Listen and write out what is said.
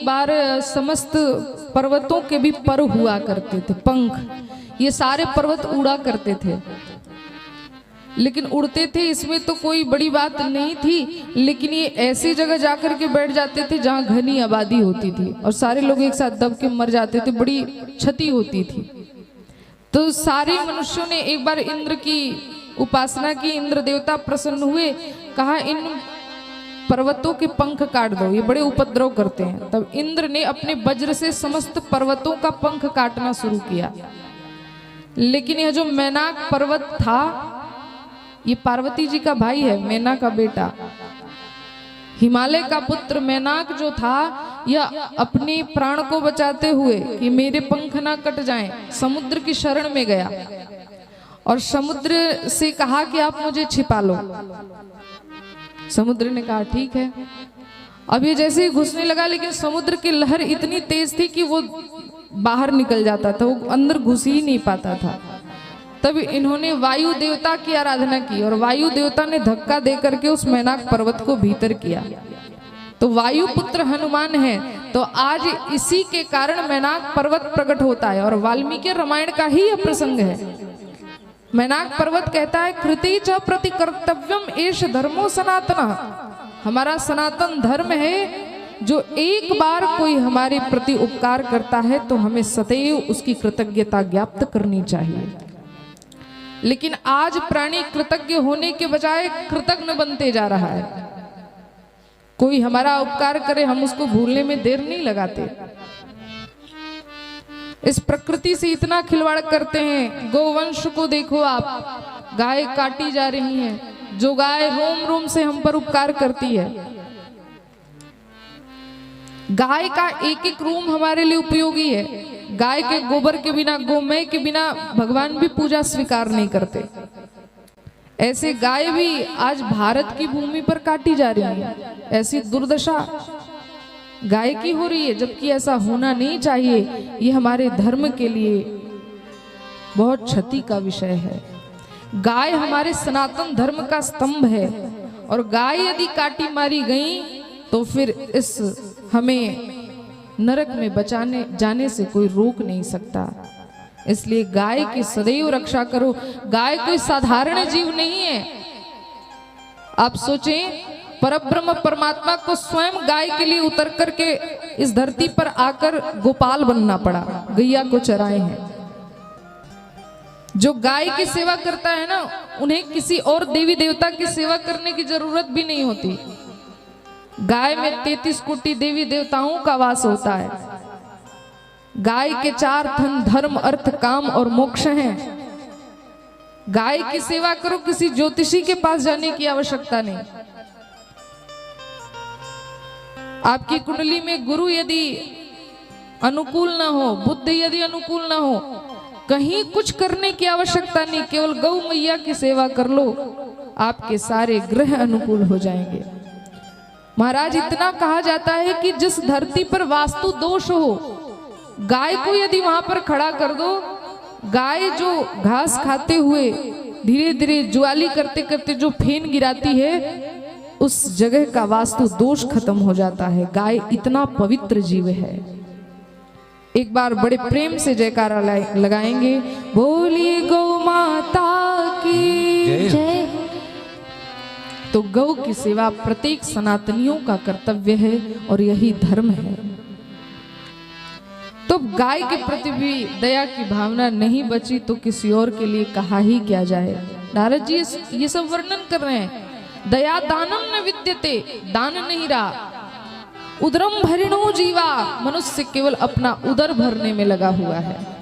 बार समस्त पर्वतों के भी पर हुआ करते थे, पंख। ये सारे पर्वत उड़ा करते थे, लेकिन उड़ते थे इसमें तो कोई बड़ी बात नहीं थी, लेकिन ये ऐसी जगह जाकर के बैठ जाते थे जहाँ घनी आबादी होती थी और सारे लोग एक साथ दब के मर जाते थे, बड़ी क्षति होती थी। तो सारे मनुष्यों ने एक बार इंद्र की उपासना की, इंद्र देवता प्रसन्न हुए, कहा इन पर्वतों के पंख काट दो, ये बड़े उपद्रव करते हैं। तब इंद्र ने अपने वज्र से समस्त पर्वतों का पंख काटना शुरू किया। लेकिन यह जो मैनाक पर्वत था, ये पार्वती जी का भाई है, मैना का बेटा। हिमालय का पुत्र मैनाक जो था, यह अपने प्राण को बचाते हुए कि मेरे पंख ना कट जाएं, समुद्र की शरण में गया और समुद्र से कहा कि आप मुझे छिपा लो। समुद्र ने कहा ठीक है। अब ये जैसे ही घुसने लगा, लेकिन समुद्र की लहर इतनी तेज थी कि वो बाहर निकल जाता था, वो अंदर घुस ही नहीं पाता था। तब इन्होंने वायु देवता की आराधना की और वायु देवता ने धक्का दे करके उस मैनाक पर्वत को भीतर किया। तो वायु पुत्र हनुमान है, तो आज इसी के कारण मैनाक पर्वत प्रकट होता है। और वाल्मीकि रामायण का ही यह प्रसंग है। मैनाक पर्वत कहता है कृति च प्रति कर्तव्यम एष धर्मो सनातना, हमारा सनातन धर्म है, जो एक बार कोई हमारे प्रति उपकार करता है तो हमें सदैव उसकी कृतज्ञता ज्ञाप्त करनी चाहिए। लेकिन आज प्राणी कृतज्ञ होने के बजाय कृतज्ञ बनते जा रहा है। कोई हमारा उपकार करे, हम उसको भूलने में देर नहीं लगाते। इस प्रकृति से इतना खिलवाड़ करते हैं। गोवंश को देखो आप, गाय काटी जा रही हैं, जो गाय रोम रोम से हम पर उपकार करती है। गाय का एक एक रोम हमारे लिए उपयोगी है। गाय के गोबर के बिना, गोमय के बिना भगवान भी पूजा स्वीकार नहीं करते। ऐसे गाय भी आज भारत की भूमि पर काटी जा रही है। ऐसी दुर्दशा गाय की हो रही है, जबकि ऐसा होना नहीं चाहिए। ये हमारे धर्म के लिए बहुत क्षति का विषय है। गाय हमारे सनातन धर्म का स्तंभ है, और गाय यदि काटी मारी गई तो फिर इस हमें नरक में बचाने जाने से कोई रोक नहीं सकता। इसलिए गाय की सदैव रक्षा करो। गाय कोई साधारण जीव नहीं है। आप सोचें, परब्रह्म परमात्मा को स्वयं गाय के लिए उतर करके इस धरती पर आकर गोपाल बनना पड़ा, गैया को चराए हैं। जो गाय की सेवा करता है ना, उन्हें किसी और देवी देवता की सेवा करने की जरूरत भी नहीं होती। गाय में 33 कोटि देवी देवताओं का वास होता है। गाय के 4 धन, धर्म, अर्थ, काम और मोक्ष हैं। गाय की सेवा करो, किसी ज्योतिषी के पास जाने की आवश्यकता नहीं। आपकी कुंडली में गुरु यदि अनुकूल ना हो, बुद्ध यदि अनुकूल ना हो, कहीं कुछ करने की आवश्यकता नहीं। केवल गौ मैया की सेवा कर लो, आपके सारे ग्रह अनुकूल हो जाएंगे। महाराज, इतना कहा जाता है कि जिस धरती पर वास्तु दोष हो, गाय को यदि वहां पर खड़ा कर दो, गाय जो घास खाते हुए धीरे धीरे जुआली करते करते जो फेन गिराती है, उस जगह का वास्तु दोष खत्म हो जाता है। गाय इतना पवित्र जीव है। एक बार बड़े प्रेम से जयकारा लगाएंगे, बोलिए गौ माता की जय। तो गौ की सेवा प्रत्येक सनातनियों का कर्तव्य है और यही धर्म है। तो गाय के प्रति भी दया की भावना नहीं बची तो किसी और के लिए कहा ही क्या जाए। नारद जी ये सब वर्णन कर रहे हैं। दया दानम न विद्यते, दान नहीं रहा। उदरम भरिणो जीवा, मनुष्य केवल अपना उदर भरने में लगा हुआ है।